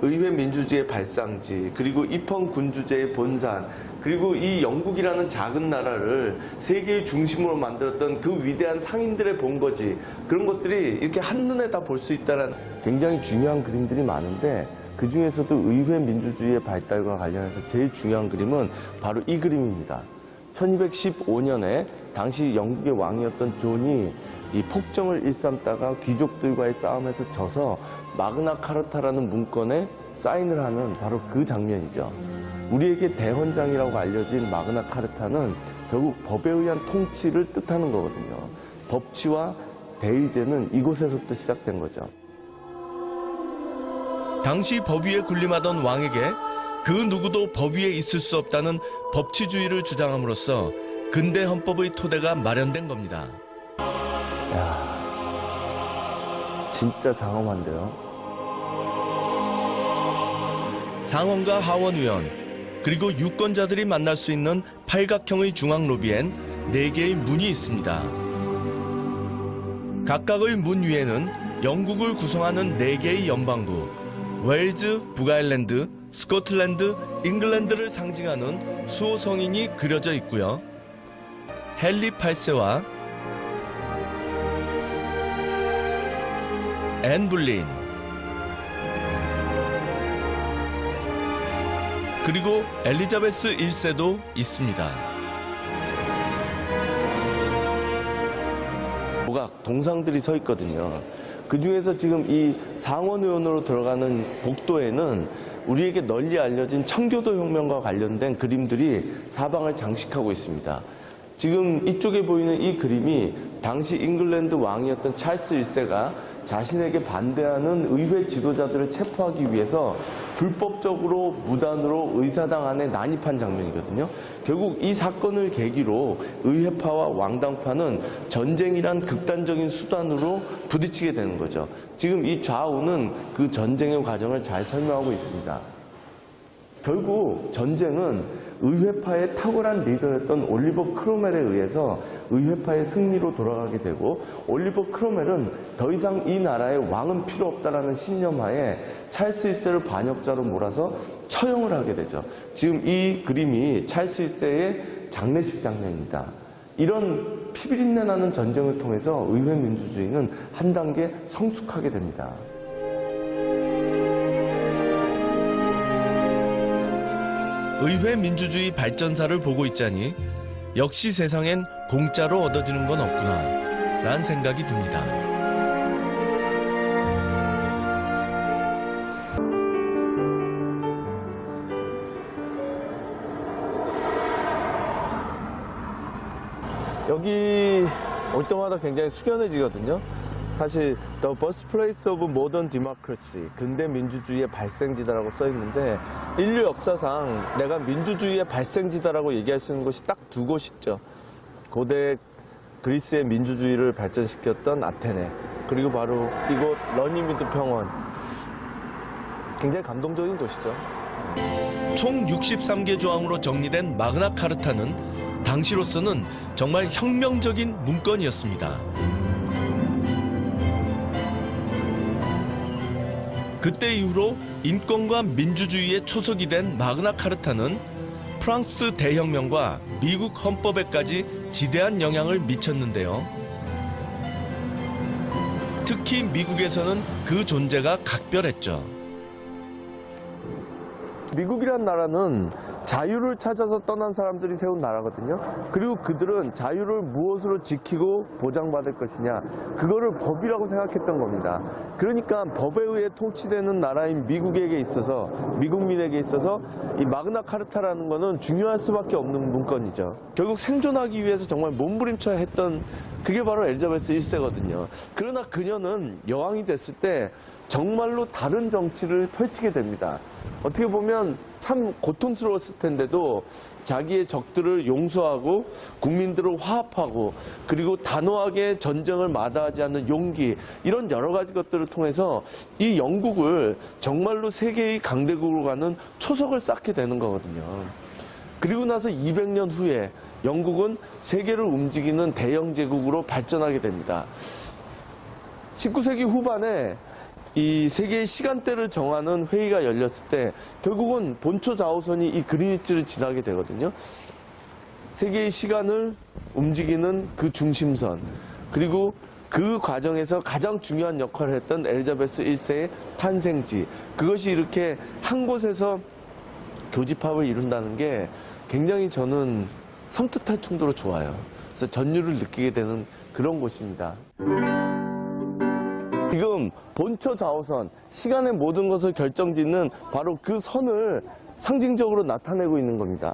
의회 민주주의의 발상지, 그리고 입헌 군주제의 본산, 그리고 이 영국이라는 작은 나라를 세계의 중심으로 만들었던 그 위대한 상인들의 본거지, 그런 것들이 이렇게 한눈에 다 볼 수 있다는 굉장히 중요한 그림들이 많은데, 그 중에서도 의회 민주주의의 발달과 관련해서 제일 중요한 그림은 바로 이 그림입니다. 1215년에 당시 영국의 왕이었던 존이 이 폭정을 일삼다가 귀족들과의 싸움에서 져서 마그나 카르타라는 문건에 사인을 하는 바로 그 장면이죠. 우리에게 대헌장이라고 알려진 마그나 카르타는 결국 법에 의한 통치를 뜻하는 거거든요. 법치와 대의제는 이곳에서부터 시작된 거죠. 당시 법 위에 군림하던 왕에게 그 누구도 법 위에 있을 수 없다는 법치주의를 주장함으로써 근대 헌법의 토대가 마련된 겁니다. 야, 진짜 장엄한데요. 상원과 하원 의원, 그리고 유권자들이 만날 수 있는 팔각형의 중앙 로비엔 4개의 문이 있습니다. 각각의 문 위에는 영국을 구성하는 4개의 연방국, 웨일즈, 북아일랜드, 스코틀랜드, 잉글랜드를 상징하는 수호 성인이 그려져 있고요. 헨리 8세와 앤 불린, 그리고 엘리자베스 1세도 있습니다. 조각, 동상들이 서 있거든요. 그 중에서 지금 이 상원의원으로 들어가는 복도에는 우리에게 널리 알려진 청교도 혁명과 관련된 그림들이 사방을 장식하고 있습니다. 지금 이쪽에 보이는 이 그림이 당시 잉글랜드 왕이었던 찰스 1세가 자신에게 반대하는 의회 지도자들을 체포하기 위해서 불법적으로 무단으로 의사당 안에 난입한 장면이거든요. 결국 이 사건을 계기로 의회파와 왕당파는 전쟁이란 극단적인 수단으로 부딪히게 되는 거죠. 지금 이 좌우는 그 전쟁의 과정을 잘 설명하고 있습니다. 결국 전쟁은 의회파의 탁월한 리더였던 올리버 크로멜에 의해서 의회파의 승리로 돌아가게 되고, 올리버 크로멜은 더 이상 이 나라에 왕은 필요 없다라는 신념하에 찰스 1세를 반역자로 몰아서 처형을 하게 되죠. 지금 이 그림이 찰스 1세의 장례식 장면입니다. 이런 피비린내 나는 전쟁을 통해서 의회 민주주의는 한 단계 성숙하게 됩니다. 의회 민주주의 발전사를 보고 있자니 역시 세상엔 공짜로 얻어지는 건 없구나 라는 생각이 듭니다. 여기 올 때마다 굉장히 숙연해지거든요. 사실 The Birthplace of Modern Democracy, 근대 민주주의의 발생지다라고 써 있는데, 인류 역사상 내가 민주주의의 발생지다라고 얘기할 수 있는 곳이 딱 2곳 있죠. 고대 그리스의 민주주의를 발전시켰던 아테네, 그리고 바로 이곳 러니미드 평원. 굉장히 감동적인 곳이죠. 총 63개 조항으로 정리된 마그나 카르타는 당시로서는 정말 혁명적인 문건이었습니다. 그때 이후로 인권과 민주주의의 초석이 된 마그나 카르타는 프랑스 대혁명과 미국 헌법에까지 지대한 영향을 미쳤는데요. 특히 미국에서는 그 존재가 각별했죠. 미국이란 나라는 자유를 찾아서 떠난 사람들이 세운 나라거든요. 그리고 그들은 자유를 무엇으로 지키고 보장받을 것이냐, 그거를 법이라고 생각했던 겁니다. 그러니까 법에 의해 통치되는 나라인 미국에게 있어서, 미국민에게 있어서 이 마그나 카르타라는 거는 중요할 수밖에 없는 문건이죠. 결국 생존하기 위해서 정말 몸부림쳐야 했던 그게 바로 엘리자베스 1세거든요. 그러나 그녀는 여왕이 됐을 때 정말로 다른 정치를 펼치게 됩니다. 어떻게 보면 참 고통스러웠을 텐데도 자기의 적들을 용서하고 국민들을 화합하고, 그리고 단호하게 전쟁을 마다하지 않는 용기, 이런 여러 가지 것들을 통해서 이 영국을 정말로 세계의 강대국으로 가는 초석을 쌓게 되는 거거든요. 그리고 나서 200년 후에 영국은 세계를 움직이는 대영 제국으로 발전하게 됩니다. 19세기 후반에 이 세계의 시간대를 정하는 회의가 열렸을 때 결국은 본초 좌우선이 이 그린위치를 지나게 되거든요. 세계의 시간을 움직이는 그 중심선, 그리고 그 과정에서 가장 중요한 역할을 했던 엘리자베스 1세의 탄생지, 그것이 이렇게 한 곳에서 교집합을 이룬다는 게 굉장히 저는 섬뜩할 정도로 좋아요. 그래서 전율을 느끼게 되는 그런 곳입니다. 지금 본초 좌우선, 시간의 모든 것을 결정짓는 바로 그 선을 상징적으로 나타내고 있는 겁니다.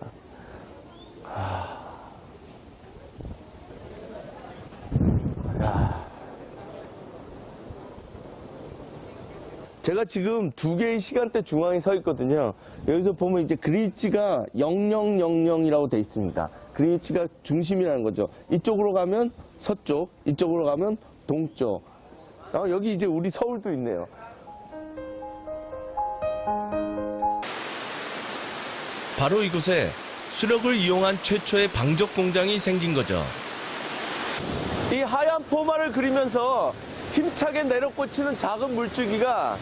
제가 지금 두 개의 시간대 중앙에 서 있거든요. 여기서 보면 이제 그린위치가 0000이라고 돼 있습니다. 그린위치가 중심이라는 거죠. 이쪽으로 가면 서쪽, 이쪽으로 가면 동쪽. 여기 이제 우리 서울도 있네요. 바로 이곳에 수력을 이용한 최초의 방적 공장이 생긴 거죠. 이 하얀 포마를 그리면서 힘차게 내려꽂히는 작은 물줄기가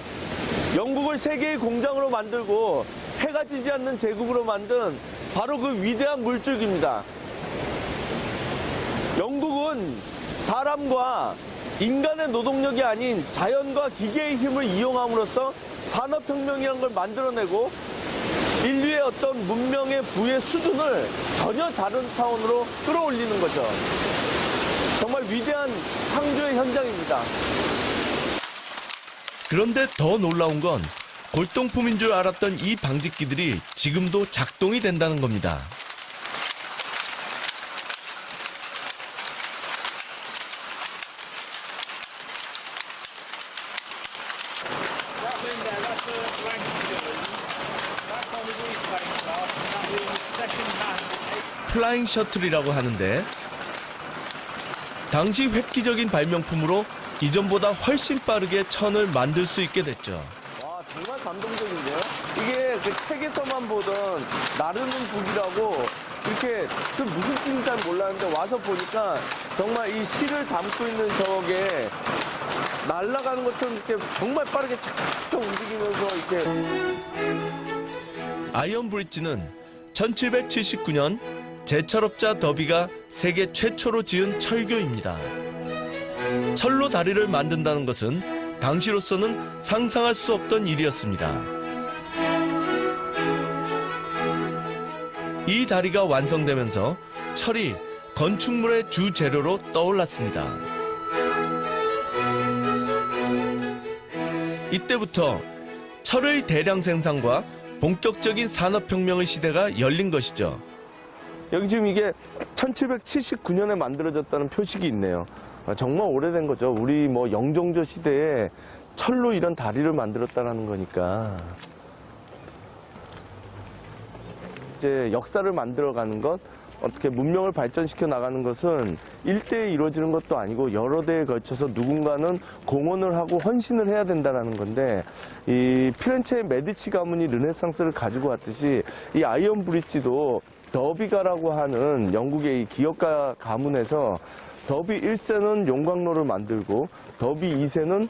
영국을 세계의 공장으로 만들고 해가 지지 않는 제국으로 만든 바로 그 위대한 물줄기입니다. 영국은 사람과 인간의 노동력이 아닌 자연과 기계의 힘을 이용함으로써 산업혁명이라는 걸 만들어내고 인류의 어떤 문명의 부의 수준을 전혀 다른 차원으로 끌어올리는 거죠. 정말 위대한 창조의 현장입니다. 그런데 더 놀라운 건 골동품인 줄 알았던 이 방직기들이 지금도 작동이 된다는 겁니다. 플라잉 셔틀이라고 하는데 당시 획기적인 발명품으로 이전보다 훨씬 빠르게 천을 만들 수 있게 됐죠. 와, 정말 감동적인데요? 이게 그 책에서만 보던 나르는 북이라고 이렇게 그 무슨 뜻인지 잘 몰랐는데 와서 보니까 정말 이 실을 담고 있는 저게 날아가는 것처럼 이렇게 정말 빠르게 착착 움직이면서 이렇게. 아이언 브릿지는 1779년 제철업자 더비가 세계 최초로 지은 철교입니다. 철로 다리를 만든다는 것은 당시로서는 상상할 수 없던 일이었습니다. 이 다리가 완성되면서 철이 건축물의 주 재료로 떠올랐습니다. 이때부터 철의 대량 생산과 본격적인 산업혁명의 시대가 열린 것이죠. 여기 지금 이게 1779년에 만들어졌다는 표식이 있네요. 정말 오래된 거죠. 우리 뭐 영종조 시대에 철로 이런 다리를 만들었다는 거니까. 이제 역사를 만들어가는 것, 어떻게 문명을 발전시켜 나가는 것은 일대에 이루어지는 것도 아니고 여러 대에 걸쳐서 누군가는 공헌을 하고 헌신을 해야 된다는 건데, 이 피렌체의 메디치 가문이 르네상스를 가지고 왔듯이 이 아이언 브릿지도 더비가라고 하는 영국의 이 기업가 가문에서 더비 1세는 용광로를 만들고 더비 2세는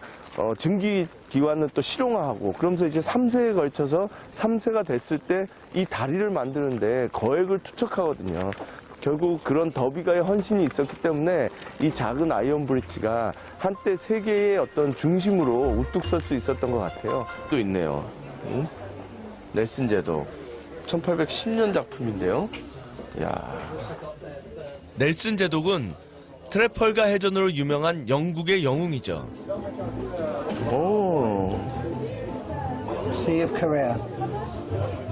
증기기관을 또 실용화하고, 그러면서 이제 3세에 걸쳐서 3세가 됐을 때 이 다리를 만드는데 거액을 투척하거든요. 결국 그런 더비가의 헌신이 있었기 때문에 이 작은 아이언 브릿지가 한때 세계의 어떤 중심으로 우뚝 설 수 있었던 것 같아요. 또 있네요. 넬슨 제독 1810년 작품인데요. 야. 넬슨 제독은 트래펄가 해전으로 유명한 영국의 영웅이죠. 오. Sea of Korea,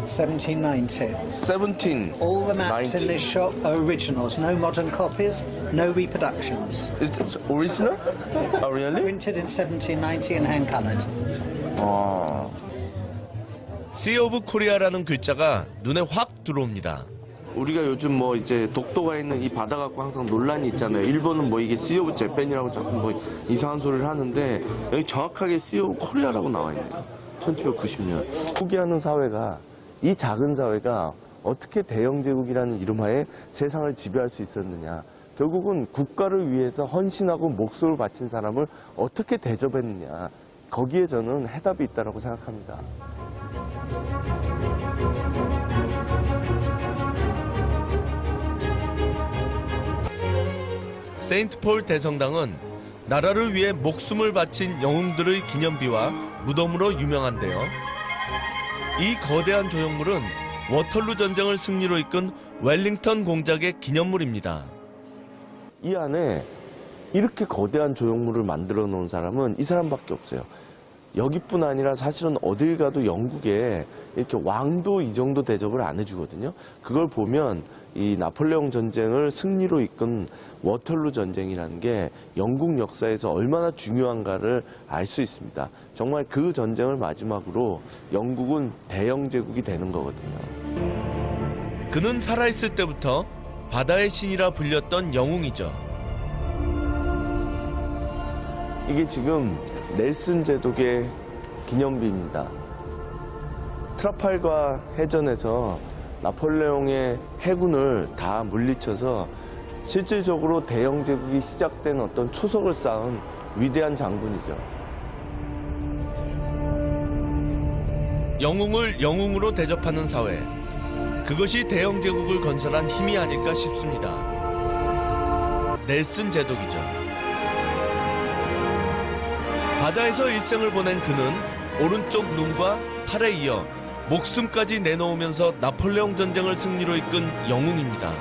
1790. 17. All the maps in 90. this shop are originals, no modern copies, no reproductions. Is it original? Oh, really? Printed in 1790 and hand-coloured. 아. Sea of Korea라는 글자가 눈에 확 들어옵니다. 우리가 요즘 뭐 이제 독도가 있는 이 바다 갖고 항상 논란이 있잖아요. 일본은 뭐 이게 Sea of Japan이라고 자꾸 뭐 이상한 소리를 하는데 여기 정확하게 Sea of Korea라고 나와 있네요. 1790년. 포기하는 사회가, 이 작은 사회가 어떻게 대영 제국이라는 이름하에 세상을 지배할 수 있었느냐. 결국은 국가를 위해서 헌신하고 목숨을 바친 사람을 어떻게 대접했느냐. 거기에 저는 해답이 있다고 생각합니다. 세인트폴 대성당은 나라를 위해 목숨을 바친 영웅들의 기념비와 무덤으로 유명한데요. 이 거대한 조형물은 워털루 전쟁을 승리로 이끈 웰링턴 공작의 기념물입니다. 이 안에 이렇게 거대한 조형물을 만들어 놓은 사람은 이 사람밖에 없어요. 여기뿐 아니라 사실은 어딜 가도 영국에 이렇게 왕도 이 정도 대접을 안 해주거든요. 그걸 보면 이 나폴레옹 전쟁을 승리로 이끈 워털루 전쟁이라는 게 영국 역사에서 얼마나 중요한가를 알 수 있습니다. 정말 그 전쟁을 마지막으로 영국은 대영 제국이 되는 거거든요. 그는 살아있을 때부터 바다의 신이라 불렸던 영웅이죠. 이게 지금 넬슨 제독의 기념비입니다. 트라팔가 해전에서 나폴레옹의 해군을 다 물리쳐서 실질적으로 대영 제국이 시작된 어떤 초석을 쌓은 위대한 장군이죠. 영웅을 영웅으로 대접하는 사회. 그것이 대영 제국을 건설한 힘이 아닐까 싶습니다. 넬슨 제독이죠. 바다에서 일생을 보낸 그는 오른쪽 눈과 팔에 이어 목숨까지 내놓으면서 나폴레옹 전쟁을 승리로 이끈 영웅입니다.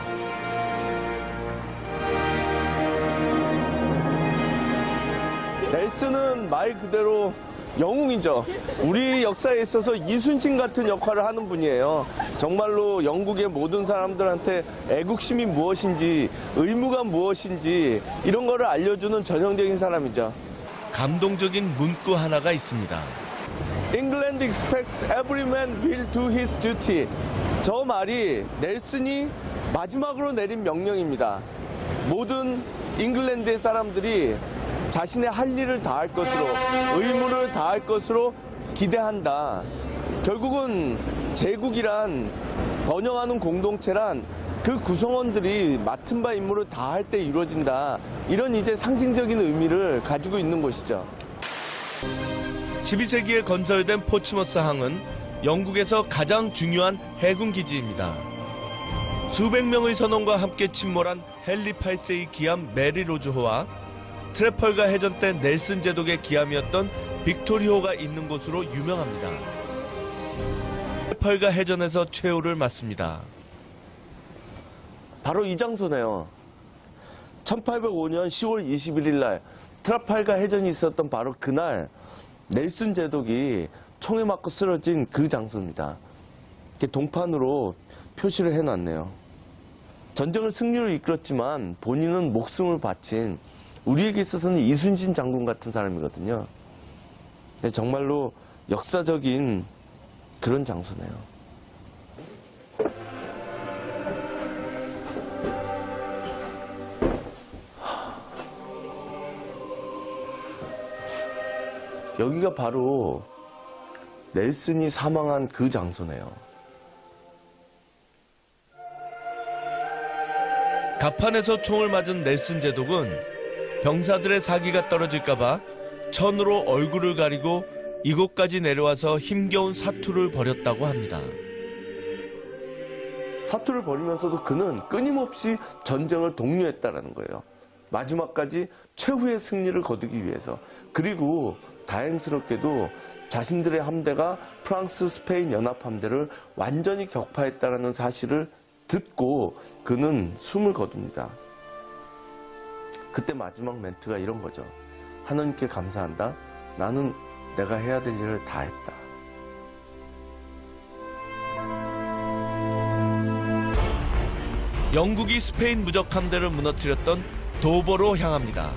넬슨은 말 그대로 영웅이죠. 우리 역사에 있어서 이순신 같은 역할을 하는 분이에요. 정말로 영국의 모든 사람들한테 애국심이 무엇인지, 의무가 무엇인지 이런 거를 알려주는 전형적인 사람이죠. 감동적인 문구 하나가 있습니다. England expects every man will do his duty. 저 말이 넬슨이 마지막으로 내린 명령입니다. 모든 잉글랜드의 사람들이 자신의 할 일을 다할 것으로, 의무를 다할 것으로 기대한다. 결국은 제국이란, 번영하는 공동체란 그 구성원들이 맡은 바 임무를 다할 때 이루어진다. 이런 이제 상징적인 의미를 가지고 있는 것이죠. 12세기에 건설된 포츠머스 항은 영국에서 가장 중요한 해군 기지입니다. 수백 명의 선원과 함께 침몰한 헨리 8세의 기함 메리로즈호와 트래펄가 해전 때 넬슨 제독의 기함이었던 빅토리호가 있는 곳으로 유명합니다. 트래펄가 해전에서 최후를 맞습니다. 바로 이 장소네요. 1805년 10월 21일 날 트라팔가 해전이 있었던 바로 그날 넬슨 제독이 총에 맞고 쓰러진 그 장소입니다. 이렇게 동판으로 표시를 해놨네요. 전쟁을 승리로 이끌었지만 본인은 목숨을 바친 우리에게 있어서는 이순신 장군 같은 사람이거든요. 정말로 역사적인 그런 장소네요. 여기가 바로 넬슨이 사망한 그 장소네요. 갑판에서 총을 맞은 넬슨 제독은 병사들의 사기가 떨어질까봐 천으로 얼굴을 가리고 이곳까지 내려와서 힘겨운 사투를 벌였다고 합니다. 사투를 벌이면서도 그는 끊임없이 전쟁을 독려했다는 거예요. 마지막까지 최후의 승리를 거두기 위해서. 그리고 다행스럽게도 자신들의 함대가 프랑스, 스페인 연합함대를 완전히 격파했다는 사실을 듣고 그는 숨을 거둡니다. 그때 마지막 멘트가 이런 거죠. 하나님께 감사한다. 나는 내가 해야 될 일을 다 했다. 영국이 스페인 무적 함대를 무너뜨렸던 도버로 향합니다.